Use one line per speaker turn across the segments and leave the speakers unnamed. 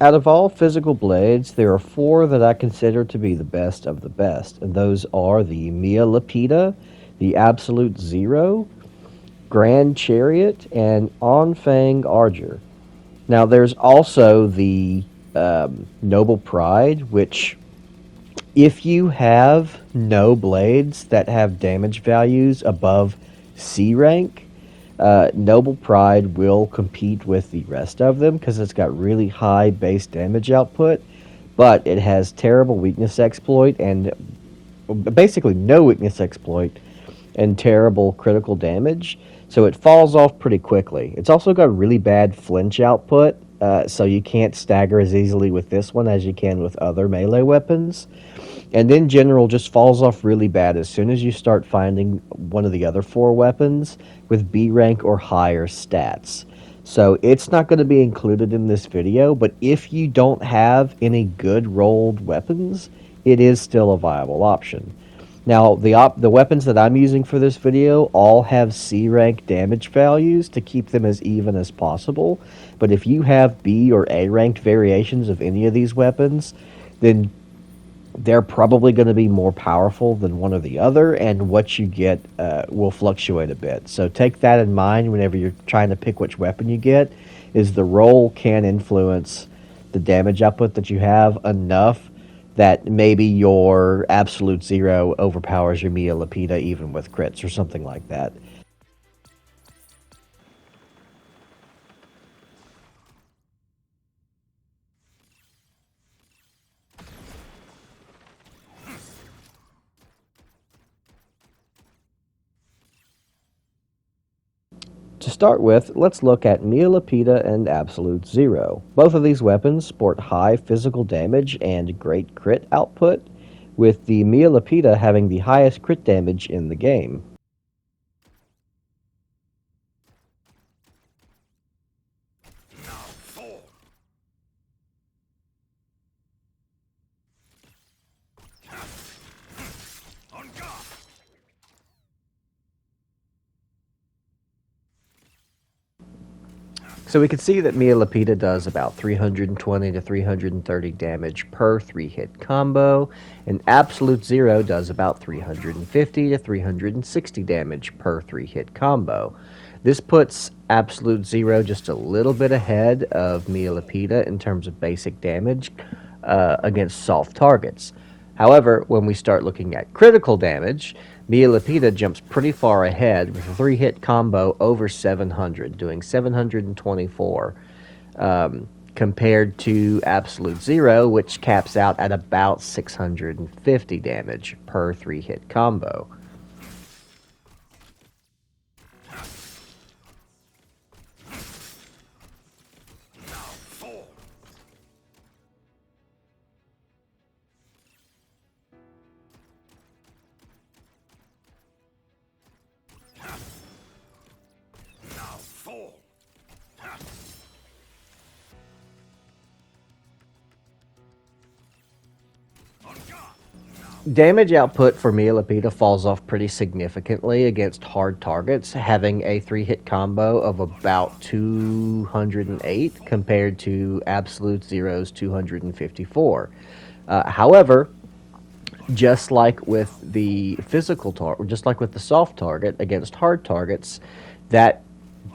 Out of all physical blades, there are four that I consider to be the best of the best, and those are the Lepita, the Absolute Zero, Grand Chariot, and Anfang Arger. Now, there's also the Noble Pride, which, if you have no blades that have damage values above C rank, Noble Pride will compete with the rest of them because it's got really high base damage output, but it has terrible weakness exploit and basically no weakness exploit and terrible critical damage, so it falls off pretty quickly. It's also got really bad flinch output, so you can't stagger as easily with this one as you can with other melee weapons. And in general, just falls off really bad as soon as you start finding one of the other four weapons with B rank or higher stats. So it's not going to be included in this video, but if you don't have any good rolled weapons, it is still a viable option. Now, the weapons that I'm using for this video all have C rank damage values to keep them as even as possible, but if you have B or A ranked variations of any of these weapons, then they're probably going to be more powerful than one or the other, and what you get will fluctuate a bit. So take that in mind whenever you're trying to pick which weapon you get, is the roll can influence the damage output that you have enough that maybe your Absolute Zero overpowers your Lepita even with crits or something like that. To start with, let's look at Lepita and Absolute Zero. Both of these weapons sport high physical damage and great crit output, with the Lepita having the highest crit damage in the game. So we can see that Lepita does about 320 to 330 damage per 3-hit combo, and Absolute Zero does about 350 to 360 damage per 3-hit combo. This puts Absolute Zero just a little bit ahead of Lepita in terms of basic damage against soft targets. However, when we start looking at critical damage, Lepita jumps pretty far ahead with a 3-hit combo over 700, doing 724, compared to Absolute Zero, which caps out at about 650 damage per 3-hit combo. Damage output for Lepita falls off pretty significantly against hard targets, having a 3-hit combo of about 208 compared to Absolute Zero's 254. However, just like with the physical target, just like with the soft target against hard targets, that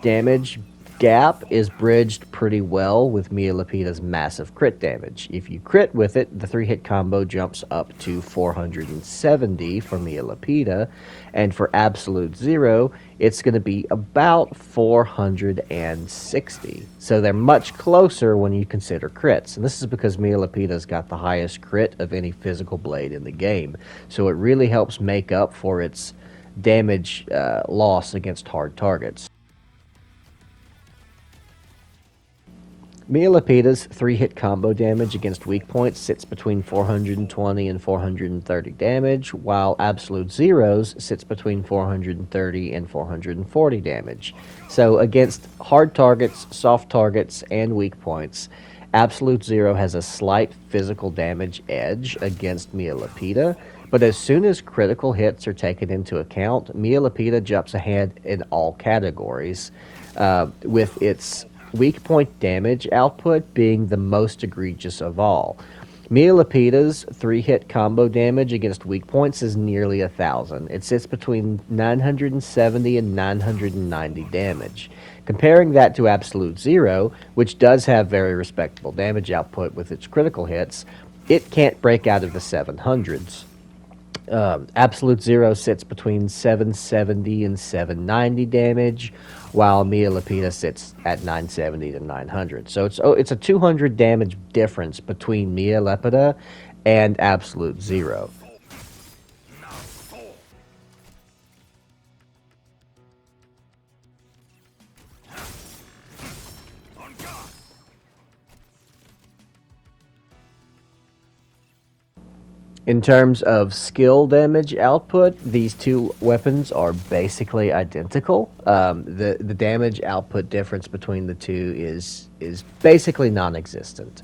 damage gap is bridged pretty well with Lepita's massive crit damage. If you crit with it, the 3-hit combo jumps up to 470 for Lepita, and for Absolute Zero, it's going to be about 460. So they're much closer when you consider crits, and this is because Lepita's got the highest crit of any physical blade in the game, so it really helps make up for its damage loss against hard targets. Lepita's 3-hit combo damage against weak points sits between 420 and 430 damage, while Absolute Zero's sits between 430 and 440 damage. So against hard targets, soft targets, and weak points, Absolute Zero has a slight physical damage edge against Lepita, but as soon as critical hits are taken into account, Lepita jumps ahead in all categories, with its weak point damage output being the most egregious of all. Mia Lepita's 3-hit combo damage against weak points is nearly 1,000. It sits between 970 and 990 damage. Comparing that to Absolute Zero, which does have very respectable damage output with its critical hits, it can't break out of the 700s. Absolute Zero sits between 770 and 790 damage, while Mia Lepita sits at 970 to 900. So it's a 200 damage difference between Mia Lepita and Absolute Zero. In terms of skill damage output, these two weapons are basically identical. The damage output difference between the two is basically non-existent.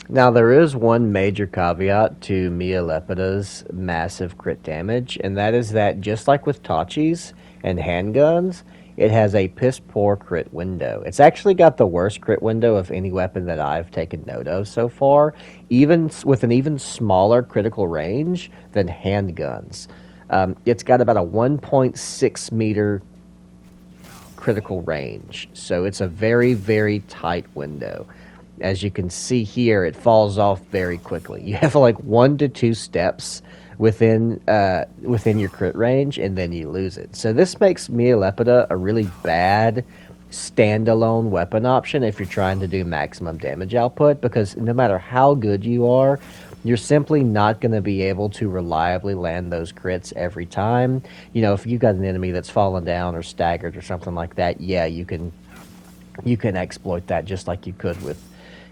Now, there is one major caveat to Mia Lepita's massive crit damage, and that is that just like with Tachis and handguns, it has a piss poor crit window. It's actually got the worst crit window of any weapon that I've taken note of so far, even with an even smaller critical range than handguns. It's got about a 1.6 meter critical range, so it's a very, very tight window. As you can see here, it falls off very quickly. You have like 1 to 2 steps within your crit range, and then you lose it. So this makes Mia Lepita a really bad standalone weapon option if you're trying to do maximum damage output, because no matter how good you are, you're simply not going to be able to reliably land those crits every time. You know, if you've got an enemy that's fallen down or staggered or something like that, yeah, you can exploit that just like you could with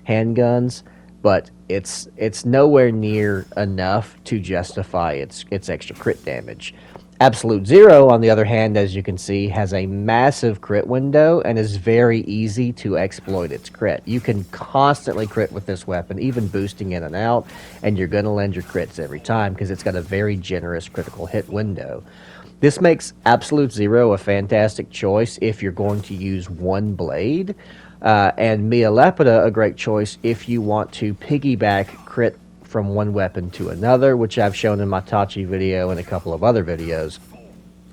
handguns, but it's nowhere near enough to justify its extra crit damage. Absolute Zero, on the other hand, as you can see, has a massive crit window and is very easy to exploit its crit. You can constantly crit with this weapon, even boosting in and out, and you're going to land your crits every time because it's got a very generous critical hit window. This makes Absolute Zero a fantastic choice if you're going to use one blade, and Mia Lepita a great choice if you want to piggyback crit from one weapon to another, which I've shown in my Tachi video and a couple of other videos,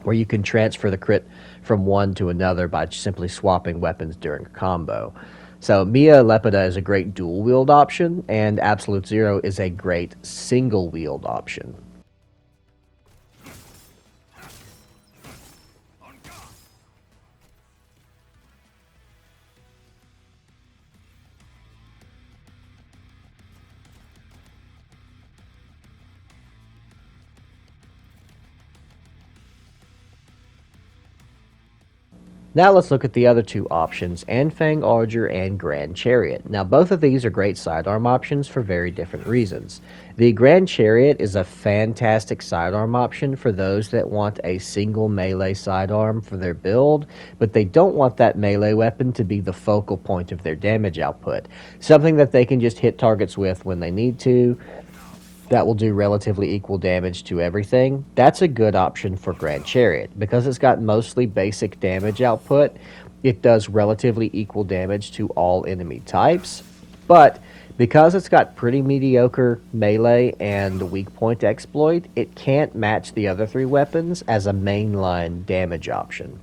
where you can transfer the crit from one to another by simply swapping weapons during a combo. So Mia Lepita is a great dual wield option, and Absolute Zero is a great single wield option. Now let's look at the other two options, Anfang Arger and Grand Chariot. Now both of these are great sidearm options for very different reasons. The Grand Chariot is a fantastic sidearm option for those that want a single melee sidearm for their build, but they don't want that melee weapon to be the focal point of their damage output. Something that they can just hit targets with when they need to, that will do relatively equal damage to everything. That's a good option for Grand Chariot. Because it's got mostly basic damage output, it does relatively equal damage to all enemy types. But because it's got pretty mediocre melee and weak point exploit, it can't match the other three weapons as a mainline damage option.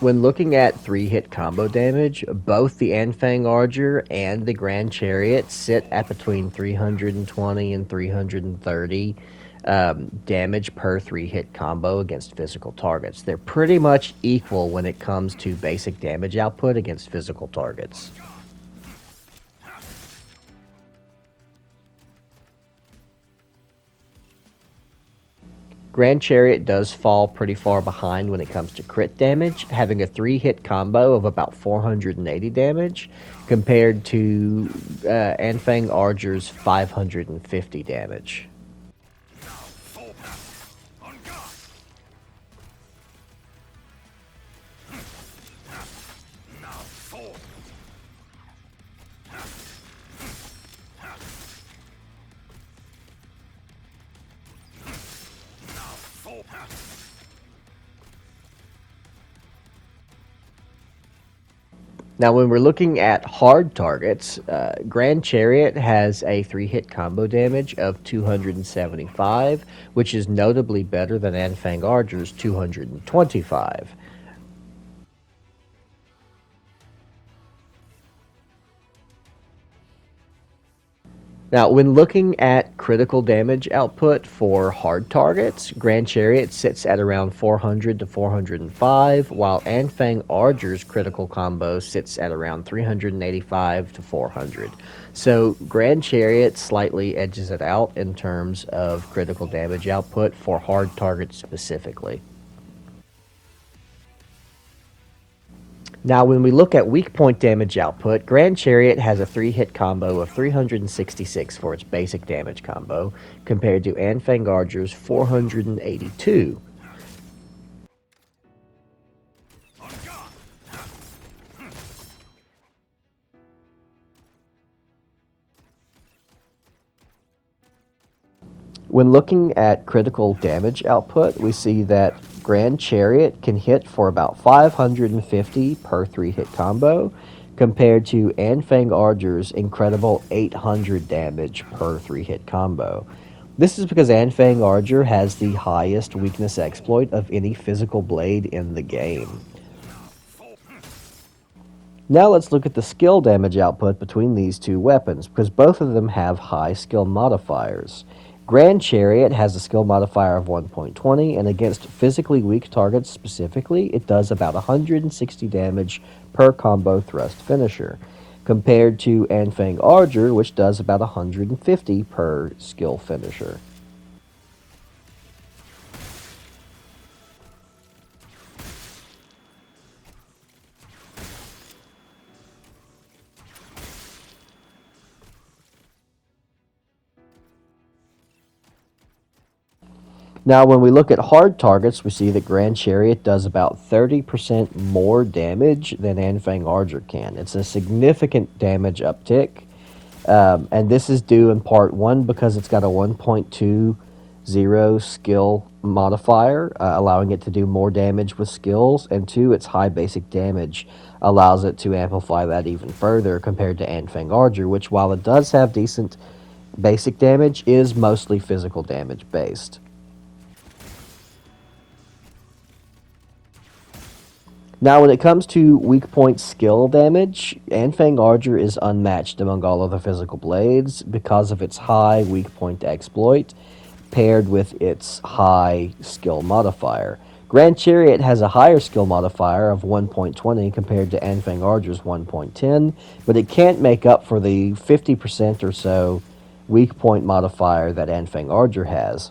When looking at 3-hit combo damage, both the Anfang Arger and the Grand Chariot sit at between 320 and 330 damage per 3-hit combo against physical targets. They're pretty much equal when it comes to basic damage output against physical targets. Grand Chariot does fall pretty far behind when it comes to crit damage, having a 3-hit combo of about 480 damage compared to Anfang Arger's 550 damage. Now, when we're looking at hard targets, Grand Chariot has a 3-hit combo damage of 275, which is notably better than Anfang Arger's 225. Now, when looking at critical damage output for hard targets, Grand Chariot sits at around 400 to 405, while Anfang Arger's critical combo sits at around 385 to 400. So, Grand Chariot slightly edges it out in terms of critical damage output for hard targets specifically. Now, when we look at weak point damage output, Grand Chariot has a 3-hit combo of 366 for its basic damage combo, compared to Anfang Arger's 482. When looking at critical damage output, we see that Grand Chariot can hit for about 550 per 3-hit combo, compared to Anfang Arger's incredible 800 damage per 3-hit combo. This is because Anfang Arger has the highest weakness exploit of any physical blade in the game. Now let's look at the skill damage output between these two weapons, because both of them have high skill modifiers. Grand Chariot has a skill modifier of 1.20, and against physically weak targets specifically, it does about 160 damage per combo thrust finisher, compared to Anfang Arger, which does about 150 per skill finisher. Now, when we look at hard targets, we see that Grand Chariot does about 30% more damage than Anfang Arger can. It's a significant damage uptick, and this is due in part one because it's got a 1.20 skill modifier, allowing it to do more damage with skills, and two, its high basic damage allows it to amplify that even further compared to Anfang Arger, which, while it does have decent basic damage, is mostly physical damage based. Now, when it comes to weak point skill damage, Anfang Arger is unmatched among all other physical blades because of its high weak point exploit, paired with its high skill modifier. Grand Chariot has a higher skill modifier of 1.20 compared to Anfang Arger's 1.10, but it can't make up for the 50% or so weak point modifier that Anfang Arger has,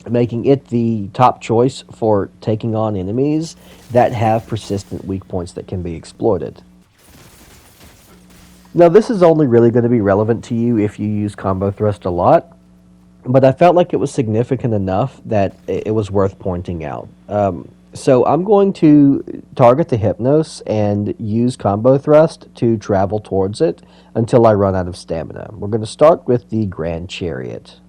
making it the top choice for taking on enemies that have persistent weak points that can be exploited. Now, this is only really going to be relevant to you if you use combo thrust a lot, but I felt like it was significant enough that it was worth pointing out. So I'm going to target the Hypnos and use combo thrust to travel towards it until I run out of stamina. We're going to start with the Grand Chariot.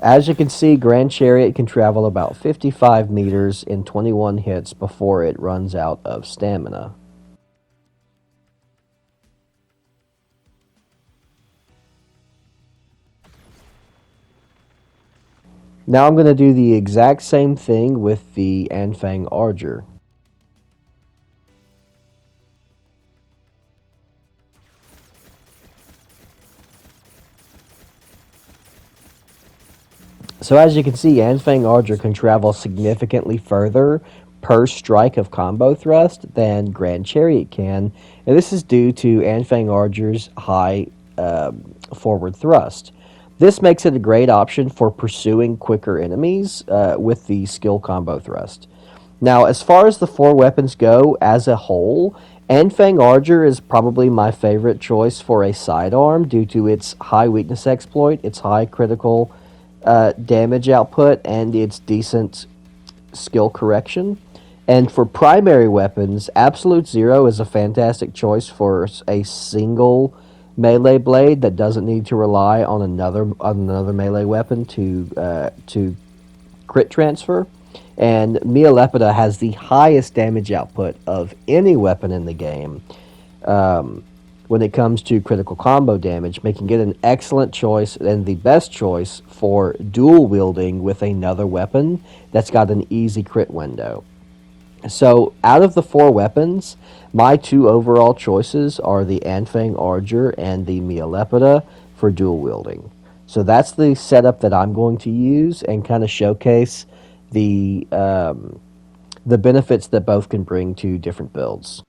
As you can see, Grand Chariot can travel about 55 meters in 21 hits before it runs out of stamina. Now I'm going to do the exact same thing with the Anfang Arger. So as you can see, Anfang Arger can travel significantly further per strike of combo thrust than Grand Chariot can, and this is due to Anfang Arger's high forward thrust. This makes it a great option for pursuing quicker enemies with the skill combo thrust. Now, as far as the four weapons go as a whole, Anfang Arger is probably my favorite choice for a sidearm due to its high weakness exploit, its high critical damage output, and its decent skill correction. And for primary weapons, Absolute Zero is a fantastic choice for a single melee blade that doesn't need to rely on another melee weapon to crit transfer. And Mia Lepita has the highest damage output of any weapon in the game when it comes to critical combo damage, making it an excellent choice and the best choice for dual wielding with another weapon that's got an easy crit window. So, out of the four weapons, my two overall choices are the Anfang Arger and the Mia Lepida for dual wielding. So that's the setup that I'm going to use and kind of showcase the benefits that both can bring to different builds.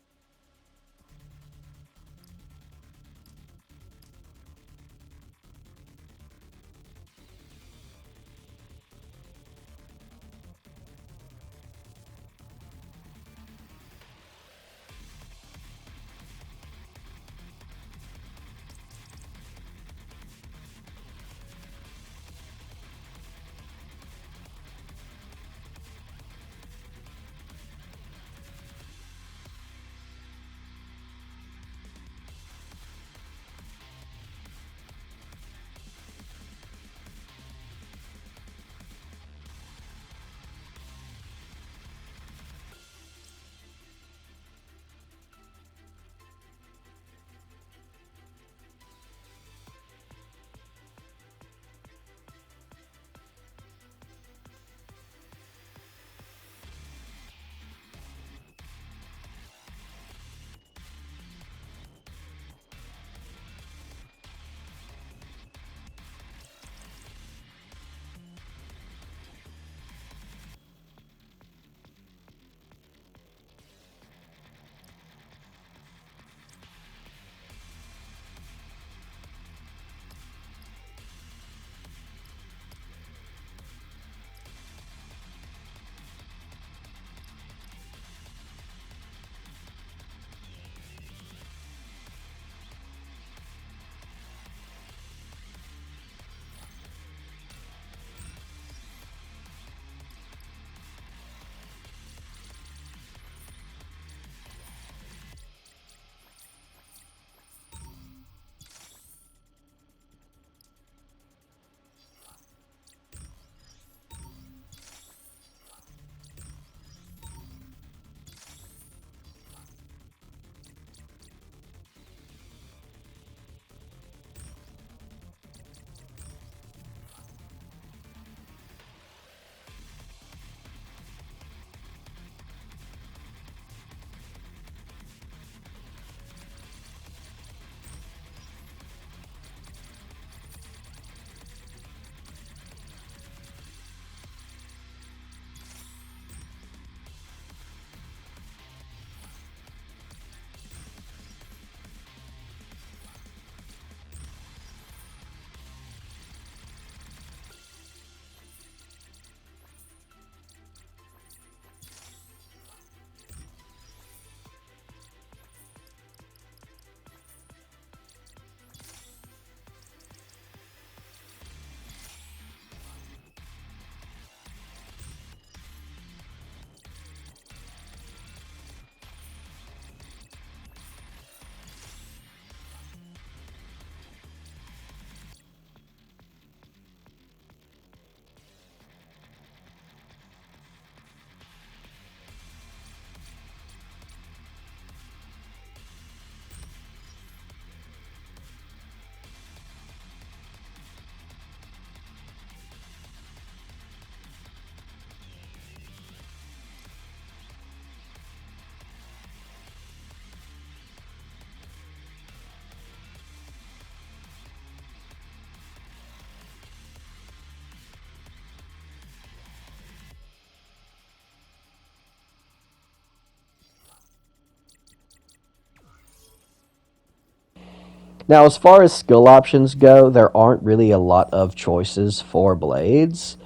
Now, as far as skill options go, there aren't really a lot of choices for blades.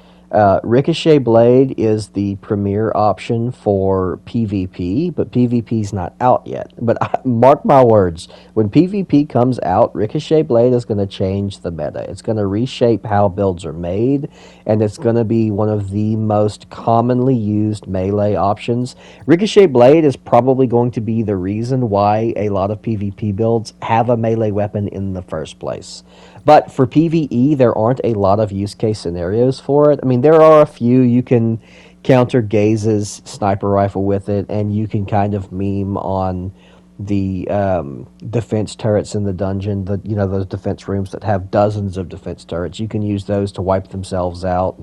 Ricochet Blade is the premier option for PvP, but PvP's not out yet. But mark my words, when PvP comes out, Ricochet Blade is going to change the meta. It's going to reshape how builds are made, and it's going to be one of the most commonly used melee options. Ricochet Blade is probably going to be the reason why a lot of PvP builds have a melee weapon in the first place. But for PvE, there aren't a lot of use case scenarios for it. I mean, there are a few. You can counter Gaze's sniper rifle with it, and you can kind of meme on the defense turrets in the dungeon. Those defense rooms that have dozens of defense turrets. You can use those to wipe themselves out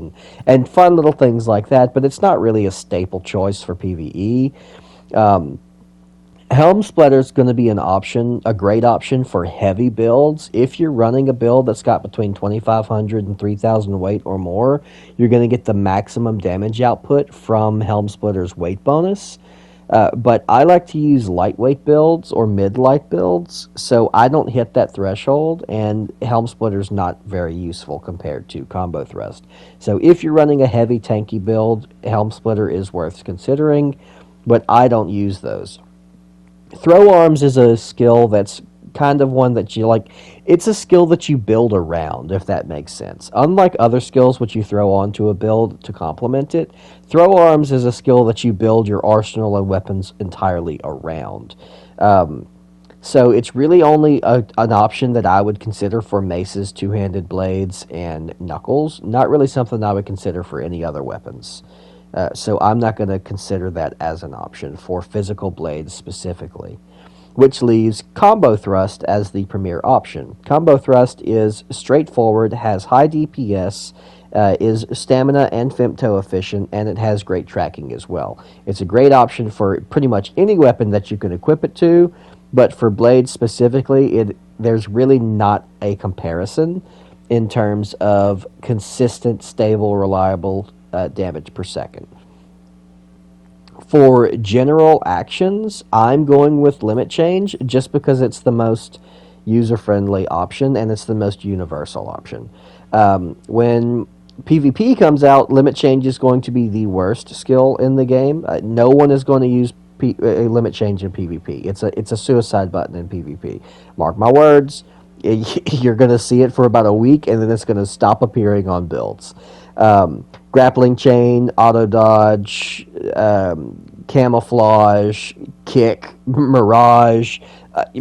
and fun little things like that. But it's not really a staple choice for PvE. Helm Splitter is going to be an option, a great option for heavy builds. If you're running a build that's got between 2,500 and 3,000 weight or more, you're going to get the maximum damage output from Helm Splitter's weight bonus. But I like to use lightweight builds or mid-light builds, so I don't hit that threshold, and Helm Splitter's not very useful compared to Combo Thrust. So if you're running a heavy tanky build, Helm Splitter is worth considering, but I don't use those. Throw arms is a skill that's kind of one that you like. It's a skill that you build around, if that makes sense. Unlike other skills which you throw onto a build to complement it, throw arms is a skill that you build your arsenal and weapons entirely around. So it's really only an option that I would consider for maces, two-handed blades, and knuckles. Not really something I would consider for any other weapons. So I'm not going to consider that as an option for physical blades specifically, which leaves Combo Thrust as the premier option. Combo Thrust is straightforward, has high DPS, is stamina and femto efficient, and it has great tracking as well. It's a great option for pretty much any weapon that you can equip it to, but for blades specifically, there's really not a comparison in terms of consistent, stable, reliable damage per second. For general actions, I'm going with Limit Change just because it's the most user-friendly option and it's the most universal option. When PvP comes out, Limit Change is going to be the worst skill in the game. No one is going to use Limit Change in PvP. It's a suicide button in PvP. Mark my words, you're going to see it for about a week and then it's going to stop appearing on builds. Grappling chain, auto dodge, camouflage, kick, mirage,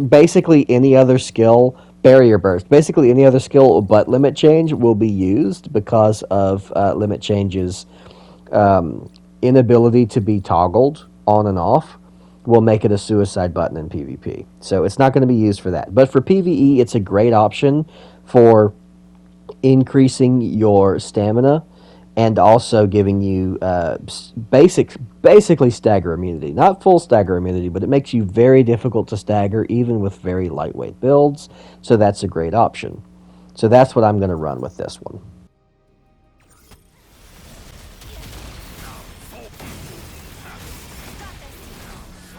basically any other skill, barrier burst, basically any other skill but limit change will be used because of limit change's inability to be toggled on and off will make it a suicide button in PvP. So it's not going to be used for that. But for PvE, it's a great option for increasing your stamina and also giving you basically stagger immunity. Not full stagger immunity, but it makes you very difficult to stagger even with very lightweight builds, so that's a great option. So that's what I'm going to run with this one.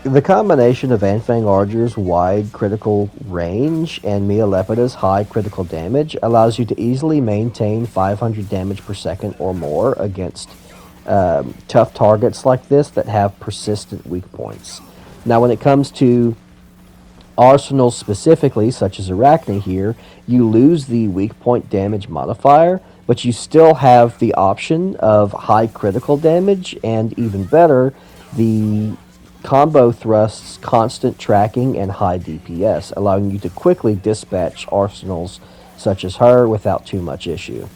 The combination of Anfang Arger's wide critical range and Mia Lepita's high critical damage allows you to easily maintain 500 damage per second or more against tough targets like this that have persistent weak points. Now, when it comes to arsenals specifically, such as Arachne here, you lose the weak point damage modifier, but you still have the option of high critical damage and, even better, the Combo Thrust's constant tracking and high DPS, allowing you to quickly dispatch arsenals such as her without too much issue.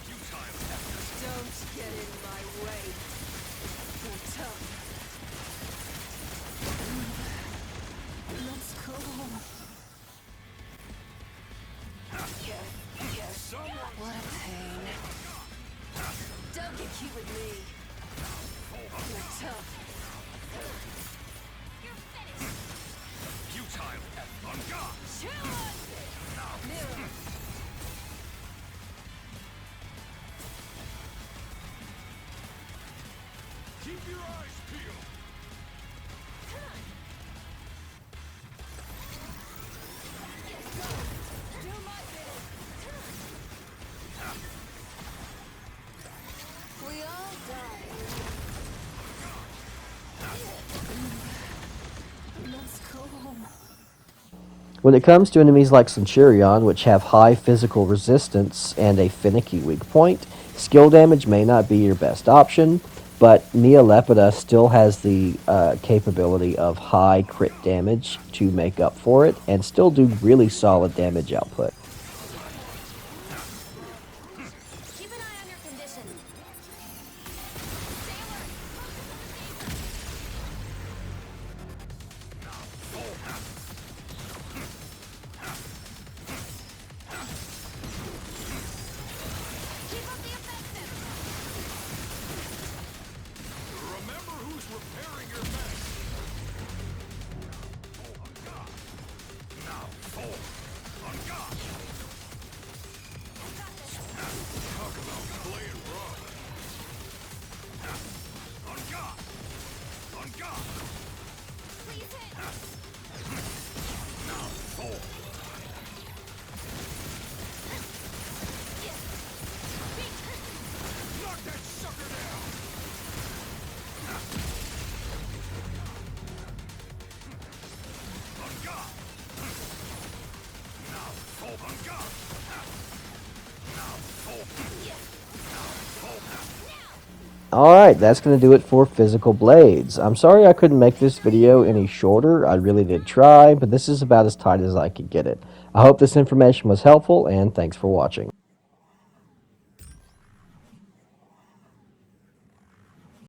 Keep your eyes peeled.
When it comes to enemies like Centurion, which have high physical resistance and a finicky weak point, skill damage may not be your best option, but Mia Lepita still has the capability of high crit damage to make up for it and still do really solid damage output.
Keep an eye on your condition. Keep up the offensive.
Remember who's repairing your mech. Now, fall. On God. Talk about playing rough. On God. On God.
Please hit.
Now, fall. Knock that sucker down. On God. Now, fall. On God. Now, fall. Now, fall.
Alright, that's going to do it for Physical Blades. I'm sorry I couldn't make this video any shorter. I really did try, but this is about as tight as I could get it. I hope this information was helpful, and thanks for watching.